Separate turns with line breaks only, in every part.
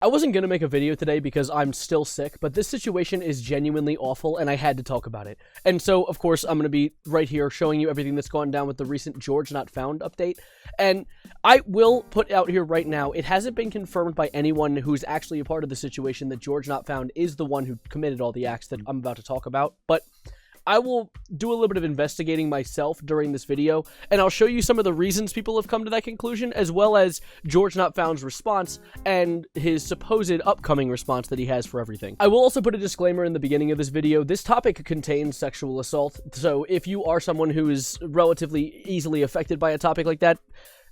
I wasn't going to make a video today because I'm still sick, but this situation is genuinely awful and I had to talk about it. And so, of course, I'm going to be right here showing you everything that's gone down with the recent GeorgeNotFound update. And I will put out here right now, it hasn't been confirmed by anyone who's actually a part of the situation that GeorgeNotFound is the one who committed all the acts that I'm about to talk about, but I will do a little bit of investigating myself during this video, and I'll show you some of the reasons people have come to that conclusion, as well as GeorgeNotFound's response and his supposed upcoming response that he has for everything. I will also put a disclaimer in the beginning of this video. This topic contains sexual assault, so if you are someone who is relatively easily affected by a topic like that,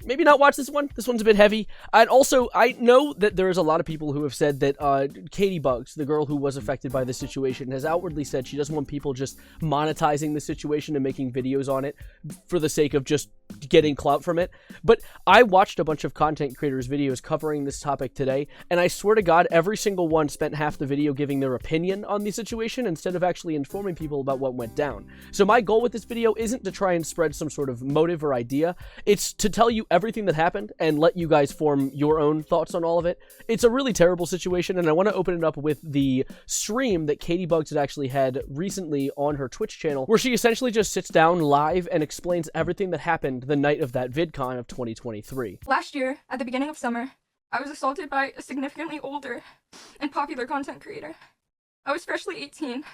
maybe not watch this one. This one's a bit heavy. And also, I know that there's a lot of people who have said that Caitibugzz, the girl who was affected by this situation, has outwardly said she doesn't want people just monetizing the situation and making videos on it for the sake of just getting clout from it. But I watched a bunch of content creators' videos covering this topic today, and I swear to God, every single one spent half the video giving their opinion on the situation instead of actually informing people about what went down. So my goal with this video isn't to try and spread some sort of motive or idea. It's to tell you everything that happened and let you guys form your own thoughts on all of it. It's a really terrible situation, and I want to open it up with the stream that Caitibugzz had actually had recently on her Twitch channel, where she essentially just sits down live and explains everything that happened the night of that VidCon of 2023.
Last year, at the beginning of summer, I was assaulted by a significantly older and popular content creator. I was freshly 18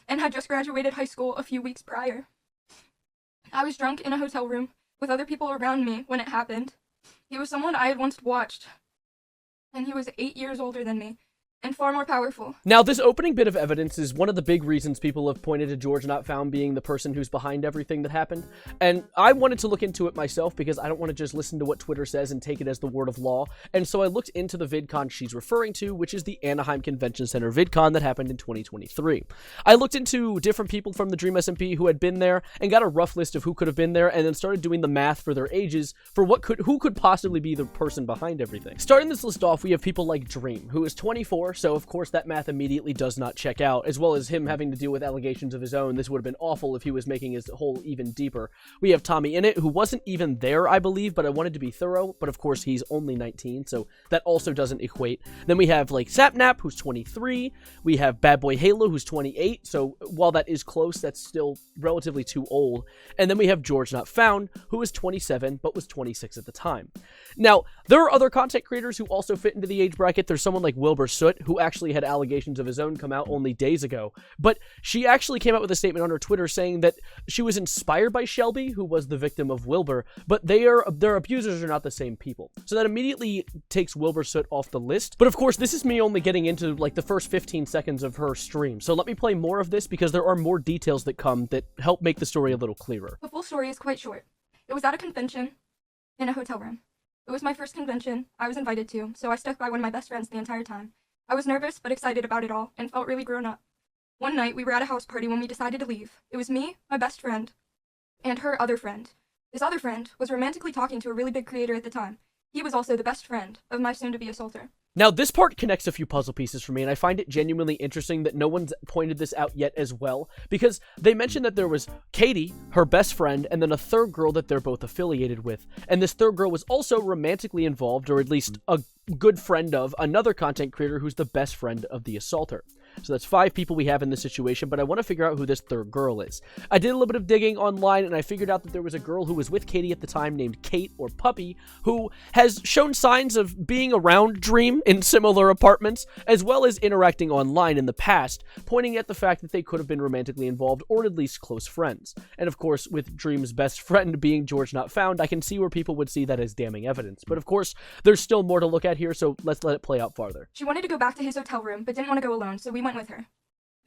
and had just graduated high school a few weeks prior. I was drunk in a hotel room with other people around me when it happened. He was someone I had once watched, and he was 8 years older than me, and far more powerful.
Now, this opening bit of evidence is one of the big reasons people have pointed to GeorgeNotFound being the person who's behind everything that happened, and I wanted to look into it myself because I don't want to just listen to what Twitter says and take it as the word of law, and so I looked into the VidCon she's referring to, which is the Anaheim Convention Center VidCon that happened in 2023. I looked into different people from the Dream SMP who had been there and got a rough list of who could have been there, and then started doing the math for their ages for who could possibly be the person behind everything. Starting this list off, we have people like Dream, who is 24, so of course that math immediately does not check out, as well as him having to deal with allegations of his own. This would have been awful if he was making his hole even deeper. We have Tommy Innit, who wasn't even there, I believe, but I wanted to be thorough, but of course he's only 19, so that also doesn't equate. Then we have like Sapnap, who's 23, we have Bad Boy Halo, who's 28, so while that is close, that's still relatively too old. And then we have GeorgeNotFound, who is 27, but was 26 at the time. Now, there are other content creators who also fit into the age bracket. There's someone like Wilbur Soot, who actually had allegations of his own come out only days ago, but she actually came out with a statement on her Twitter saying that she was inspired by Shelby, who was the victim of Wilbur, but their abusers are not the same people. So that immediately takes Wilbur Soot off the list. But of course, this is me only getting into like the first 15 seconds of her stream. So let me play more of this because there are more details that come that help make the story a little clearer.
The full story is quite short. It was at a convention in a hotel room. It was my first convention I was invited to, so I stuck by one of my best friends the entire time. I was nervous but excited about it all and felt really grown up. One night, we were at a house party when we decided to leave. It was me, my best friend, and her other friend. This other friend was romantically talking to a really big creator at the time. He was also the best friend of my soon-to-be assaulter.
Now, this part connects a few puzzle pieces for me, and I find it genuinely interesting that no one's pointed this out yet as well, because they mentioned that there was Katie, her best friend, and then a third girl that they're both affiliated with. And this third girl was also romantically involved, or at least a good friend of, another content creator who's the best friend of the assaulter. So that's 5 people we have in this situation, but I want to figure out who this third girl is. I did a little bit of digging online, and I figured out that there was a girl who was with Katie at the time named Kate, or Puppy, who has shown signs of being around Dream in similar apartments, as well as interacting online in the past, pointing at the fact that they could have been romantically involved, or at least close friends. And of course, with Dream's best friend being GeorgeNotFound, I can see where people would see that as damning evidence. But of course, there's still more to look at here, so let's let it play out farther.
She wanted to go back to his hotel room, but didn't want to go alone, so we went with her.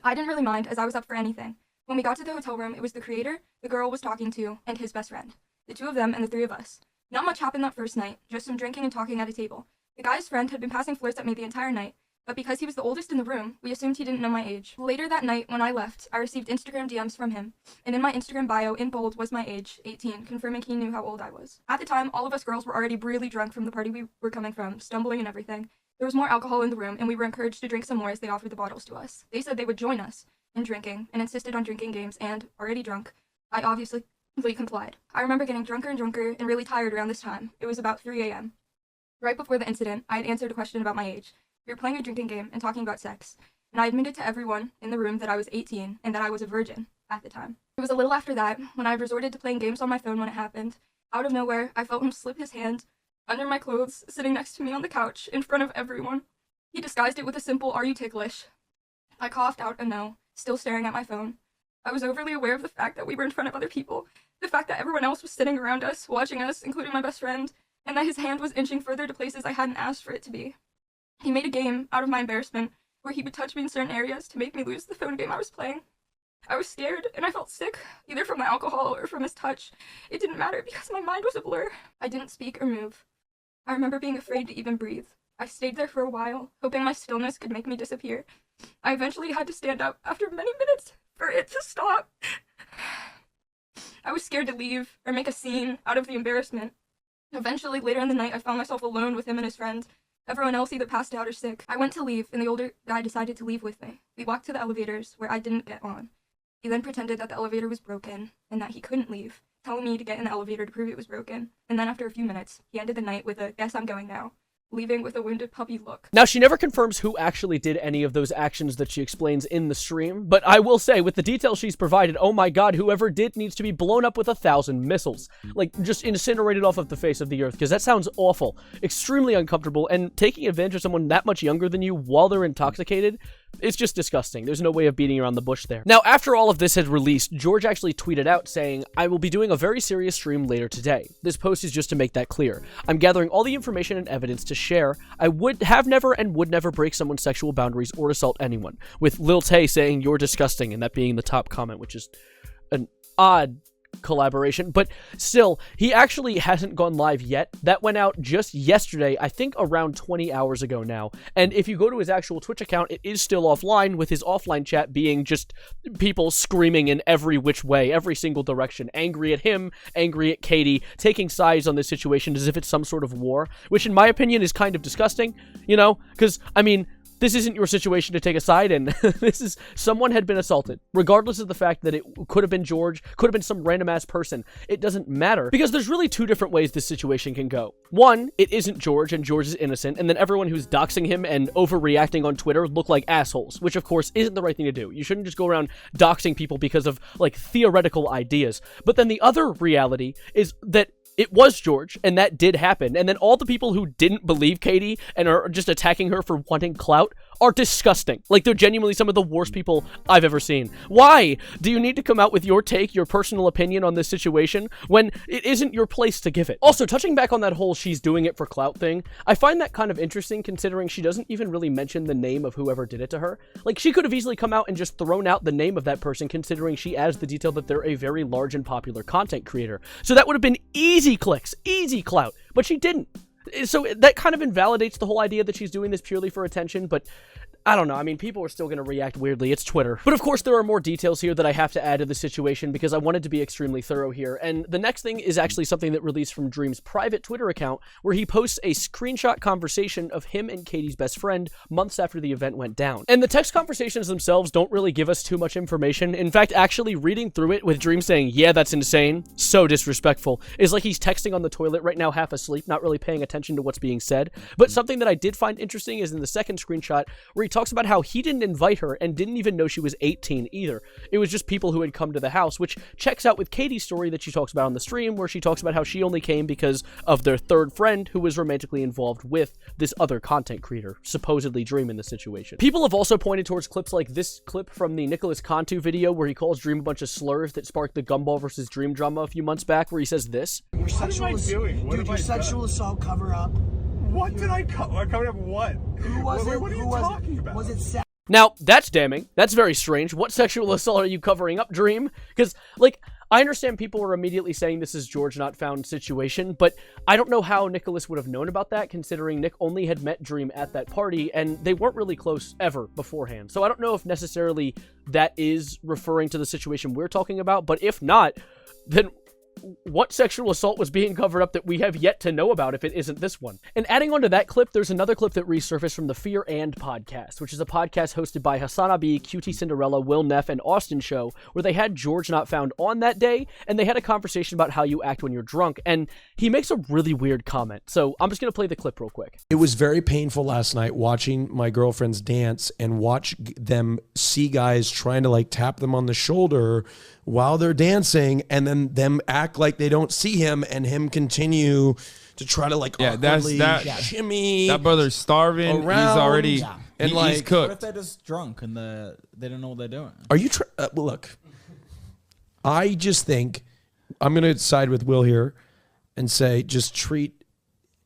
I didn't really mind, as I was up for anything. When we got to the hotel room, it was the creator, the girl was talking to, and his best friend. The 2 of them and the 3 of us. Not much happened that first night, just some drinking and talking at a table. The guy's friend had been passing flirts at me the entire night, but because he was the oldest in the room, we assumed he didn't know my age. Later that night, when I left, I received Instagram DMs from him, and in my Instagram bio, in bold, was my age, 18, confirming he knew how old I was. At the time, all of us girls were already really drunk from the party we were coming from, stumbling and everything. There was more alcohol in the room, and we were encouraged to drink some more as they offered the bottles to us. They said they would join us in drinking, and insisted on drinking games, and, already drunk, I obviously complied. I remember getting drunker and drunker and really tired around this time. It was about 3 a.m. Right before the incident, I had answered a question about my age. We were playing a drinking game and talking about sex, and I admitted to everyone in the room that I was 18 and that I was a virgin at the time. It was a little after that, when I resorted to playing games on my phone when it happened. Out of nowhere, I felt him slip his hand under my clothes, sitting next to me on the couch in front of everyone. He disguised it with a simple, "Are you ticklish?" I coughed out a no, still staring at my phone. I was overly aware of the fact that we were in front of other people, the fact that everyone else was sitting around us, watching us, including my best friend, and that his hand was inching further to places I hadn't asked for it to be. He made a game out of my embarrassment, where he would touch me in certain areas to make me lose the phone game I was playing. I was scared, and I felt sick, either from the alcohol or from his touch. It didn't matter because my mind was a blur. I didn't speak or move. I remember being afraid to even breathe. I stayed there for a while, hoping my stillness could make me disappear. I eventually had to stand up after many minutes for it to stop. I was scared to leave or make a scene out of the embarrassment. Eventually, later in the night, I found myself alone with him and his friend. Everyone else either passed out or sick. I went to leave, and the older guy decided to leave with me. We walked to the elevators, where I didn't get on. He then pretended that the elevator was broken, and that he couldn't leave, telling me to get in the elevator to prove it was broken. And then after a few minutes, he ended the night with a, "Guess I'm going now," leaving with a wounded puppy look.
Now, she never confirms who actually did any of those actions that she explains in the stream, but I will say, with the details she's provided, oh my god, whoever did needs to be blown up with 1,000 missiles. Like, just incinerated off of the face of the earth, because that sounds awful. Extremely uncomfortable, and taking advantage of someone that much younger than you while they're intoxicated, it's just disgusting. There's no way of beating around the bush there. Now, after all of this had released, George actually tweeted out saying, "I will be doing a very serious stream later today. This post is just to make that clear. I'm gathering all the information and evidence to share. I would have never and would never break someone's sexual boundaries or assault anyone." With Lil Tay saying, "You're disgusting," and that being the top comment, which is an odd collaboration, but still, he actually hasn't gone live yet. That went out just yesterday, I think around 20 hours ago now, and if you go to his actual Twitch account, it is still offline, with his offline chat being just people screaming in every which way, every single direction, angry at him, angry at Katie, taking sides on this situation as if it's some sort of war, which in my opinion is kind of disgusting, you know, because, I mean, this isn't your situation to take a side in. This is, someone had been assaulted. Regardless of the fact that it could have been George, could have been some random ass person. It doesn't matter, because there's really two different ways this situation can go. One, it isn't George and George is innocent, and then everyone who's doxing him and overreacting on Twitter look like assholes, which of course isn't the right thing to do. You shouldn't just go around doxing people because of, like, theoretical ideas. But then the other reality is that it was George, and that did happen. And then all the people who didn't believe Katie and are just attacking her for wanting clout are disgusting. Like, they're genuinely some of the worst people I've ever seen. Why do you need to come out with your take, your personal opinion on this situation, when it isn't your place to give it? Also, touching back on that whole "she's doing it for clout" thing, I find that kind of interesting, considering she doesn't even really mention the name of whoever did it to her. Like, she could have easily come out and just thrown out the name of that person, considering she adds the detail that they're a very large and popular content creator. So that would have been easy clicks, easy clout, but she didn't. So that kind of invalidates the whole idea that she's doing this purely for attention, but I don't know. I mean, people are still going to react weirdly. It's Twitter. But of course, there are more details here that I have to add to the situation because I wanted to be extremely thorough here. And the next thing is actually something that released from Dream's private Twitter account, where he posts a screenshot conversation of him and Katie's best friend months after the event went down. And the text conversations themselves don't really give us too much information. In fact, actually reading through it with Dream saying, "Yeah, that's insane," so disrespectful, is like he's texting on the toilet right now, half asleep, not really paying attention to what's being said. But something that I did find interesting is in the second screenshot, where he talks about how he didn't invite her and didn't even know she was 18 either. It was just people who had come to the house, which checks out with Katie's story that she talks about on the stream, where she talks about how she only came because of their third friend who was romantically involved with this other content creator, supposedly Dream in the situation. People have also pointed towards clips like this clip from the Nicholas Cantu video, where he calls Dream a bunch of slurs that sparked the Gumball versus Dream drama a few months back, where he says this.
Your sexual assault cover up.
What did I cover up? What?
Who was it?
What are you talking about?
Was it sex?
Now, that's damning. That's very strange. What sexual assault are you covering up, Dream? Because, like, I understand people were immediately saying this is GeorgeNotFound situation, but I don't know how Nicholas would have known about that, considering Nick only had met Dream at that party, and they weren't really close ever beforehand. So I don't know if necessarily that is referring to the situation we're talking about, but if not, then what sexual assault was being covered up that we have yet to know about if it isn't this one? And adding on to that clip, there's another clip that resurfaced from the Fear and podcast, which is a podcast hosted by Hassan Abi, QT Cinderella, Will Neff, and Austin Show, where they had GeorgeNotFound on that day, and they had a conversation about how you act when you're drunk, and he makes a really weird comment. So I'm just going to play the clip real quick.
It was very painful last night watching my girlfriends dance and watch them see guys trying to like tap them on the shoulder while they're dancing, and then them act like they don't see him, and him continue to try to like awkwardly shimmy.
That brother's starving.
Around.
He's already
and
he's
like
cooked.
What if they're just drunk and they don't know what they're doing?
Are you? Look, I just think I'm going to side with Will here and say just treat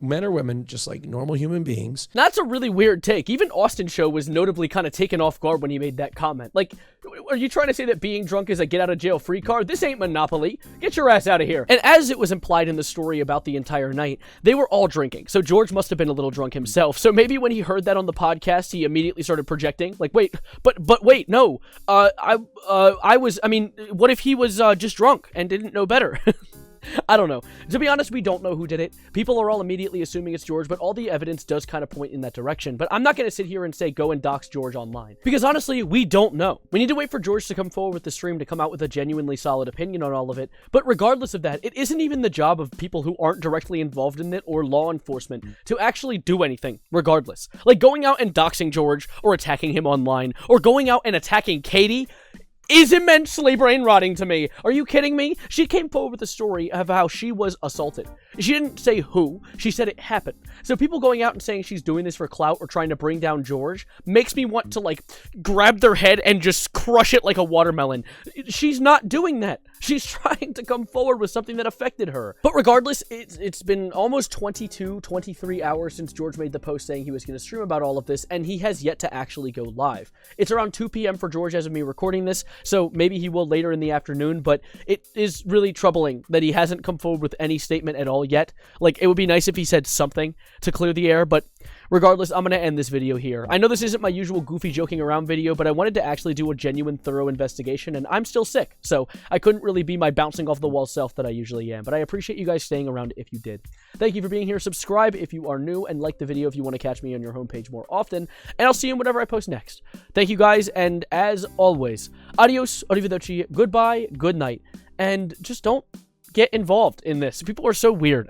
men or women just like normal human beings.
That's a really weird take. Even Austin Show was notably kind of taken off guard when he made that comment. Like, are you trying to say that being drunk is a get out of jail free card? This ain't Monopoly. Get your ass out of here. And as it was implied in the story about the entire night, they were all drinking. So George must have been a little drunk himself. So maybe when he heard that on the podcast, he immediately started projecting. Like, wait, but wait, no. I mean, what if he was just drunk and didn't know better? I don't know. To be honest, we don't know who did it. People are all immediately assuming it's George, but all the evidence does kind of point in that direction. But I'm not going to sit here and say go and dox George online, because honestly, we don't know. We need to wait for George to come forward with the stream to come out with a genuinely solid opinion on all of it. But regardless of that, it isn't even the job of people who aren't directly involved in it or law enforcement to actually do anything, regardless. Like going out and doxing George or attacking him online or going out and attacking Katie is immensely brain-rotting to me. Are you kidding me? She came forward with a story of how she was assaulted. She didn't say who. She said it happened. So people going out and saying she's doing this for clout or trying to bring down George makes me want to, like, grab their head and just crush it like a watermelon. She's not doing that. She's trying to come forward with something that affected her. But regardless, it's been almost 22, 23 hours since George made the post saying he was going to stream about all of this, and he has yet to actually go live. It's around 2 p.m. for George as of me recording this, so maybe he will later in the afternoon, but it is really troubling that he hasn't come forward with any statement at all yet. Like, it would be nice if he said something to clear the air, but regardless, I'm going to end this video here. I know this isn't my usual goofy joking around video, but I wanted to actually do a genuine, thorough investigation, and I'm still sick, so I couldn't really be my bouncing off the wall self that I usually am, but I appreciate you guys staying around if you did. Thank you for being here. Subscribe if you are new, and like the video if you want to catch me on your homepage more often, and I'll see you in whatever I post next. Thank you guys, and as always, adios, arrivederci, goodbye, good night, and just don't get involved in this. People are so weird.